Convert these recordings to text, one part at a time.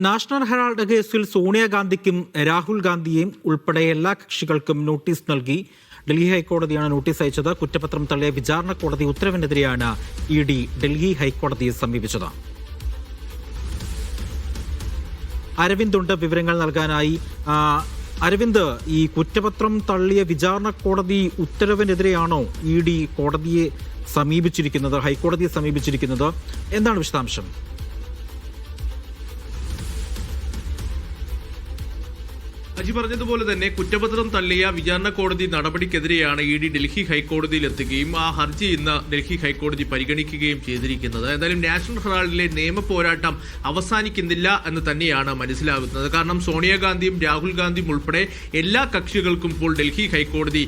National Herald കേസിൽ സോണിയാഗാന്ധിക്കും രാഹുൽ ഗാന്ധിയെയും ഉൾപ്പെടെ എല്ലാ കക്ഷികൾക്കും നോട്ടീസ് നൽകി ഡൽഹി ഹൈക്കോടതിയാണ് നോട്ടീസ് അയച്ചത്. കുറ്റപത്രം തള്ളിയ വിചാരണ കോടതി ഉത്തരവിനെതിരെയാണ് ഇഡി ഡൽഹി ഹൈക്കോടതിയെ സമീപിച്ചത്. അരവിന്ദ് വിവരങ്ങൾ നൽകാനായി. അരവിന്ദ്, ഈ കുറ്റപത്രം തള്ളിയ വിചാരണ കോടതി ഉത്തരവിനെതിരെയാണോ ഇഡി കോടതിയെ സമീപിച്ചിരിക്കുന്നത്, ഹൈക്കോടതിയെ സമീപിച്ചിരിക്കുന്നത്? എന്താണ് വിശദാംശം? അജി പറഞ്ഞതുപോലെ തന്നെ കുറ്റപത്രം തള്ളിയ വിചാരണ കോടതി നടപടിക്കെതിരെയാണ് ഇഡി ഡൽഹി ഹൈക്കോടതിയിൽ എത്തുകയും ആ ഹർജി ഇന്ന് ഡൽഹി ഹൈക്കോടതി പരിഗണിക്കുകയും ചെയ്തിരിക്കുന്നത്. എന്തായാലും നാഷണൽ ഹെറാൾഡിലെ നിയമ പോരാട്ടം അവസാനിക്കുന്നില്ല എന്ന് തന്നെയാണ് മനസ്സിലാകുന്നത്. കാരണം സോണിയാഗാന്ധിയും രാഹുൽ ഗാന്ധിയും ഉൾപ്പെടെ എല്ലാ കക്ഷികൾക്കും ഇപ്പോൾ ഡൽഹി ഹൈക്കോടതി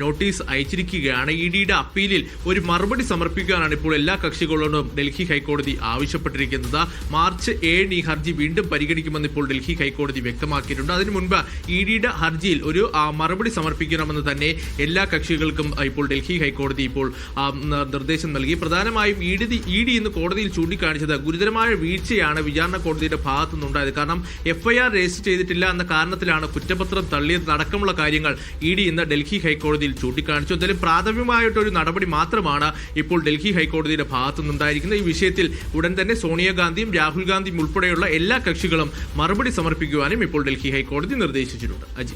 നോട്ടീസ് അയച്ചിരിക്കുകയാണ്. ഇഡിയുടെ അപ്പീലിൽ ഒരു മറുപടി സമർപ്പിക്കാനാണ് ഇപ്പോൾ എല്ലാ കക്ഷികളോടും ഡൽഹി ഹൈക്കോടതി ആവശ്യപ്പെട്ടിരിക്കുന്നത്. മാർച്ച് 7 ഈ ഹർജി വീണ്ടും പരിഗണിക്കുമെന്ന് ഇപ്പോൾ ഡൽഹി ഹൈക്കോടതി വ്യക്തമാക്കിയിട്ടുണ്ട്. അതിനു മുൻപ് ഇഡിയുടെ ഹർജിയിൽ ഒരു മറുപടി സമർപ്പിക്കണമെന്ന് തന്നെ എല്ലാ കക്ഷികൾക്കും ഇപ്പോൾ ഡൽഹി ഹൈക്കോടതി ഇപ്പോൾ നിർദ്ദേശം നൽകി. പ്രധാനമായും ഇഡി ഇന്ന് കോടതിയിൽ ചൂണ്ടിക്കാണിച്ചത് ഗുരുതരമായ വീഴ്ചയാണ് വിചാരണ കോടതിയുടെ ഭാഗത്തു നിന്നുണ്ടായത്. കാരണം FIR രജിസ്റ്റർ ചെയ്തിട്ടില്ല എന്ന കാരണത്തിലാണ് കുറ്റപത്രം തള്ളിയതടക്കമുള്ള കാര്യങ്ങൾ ഇഡി ഇന്ന് ഡൽഹി ഹൈക്കോടതിയിൽ ചൂണ്ടിക്കാണിച്ചു. എന്തായാലും പ്രാഥമികമായിട്ടൊരു നടപടി മാത്രമാണ് ഇപ്പോൾ ഡൽഹി ഹൈക്കോടതിയുടെ ഭാഗത്തു നിന്നുണ്ടായിരിക്കുന്നത്. ഈ വിഷയത്തിൽ ഉടൻ തന്നെ സോണിയാഗാന്ധിയും രാഹുൽ ഗാന്ധിയും ഉൾപ്പെടെയുള്ള എല്ലാ കക്ഷികളും മറുപടി സമർപ്പിക്കുവാനും ഇപ്പോൾ ഡൽഹി ഹൈക്കോടതി നിർദ്ദേശിച്ചിട്ടുണ്ട്. അജി.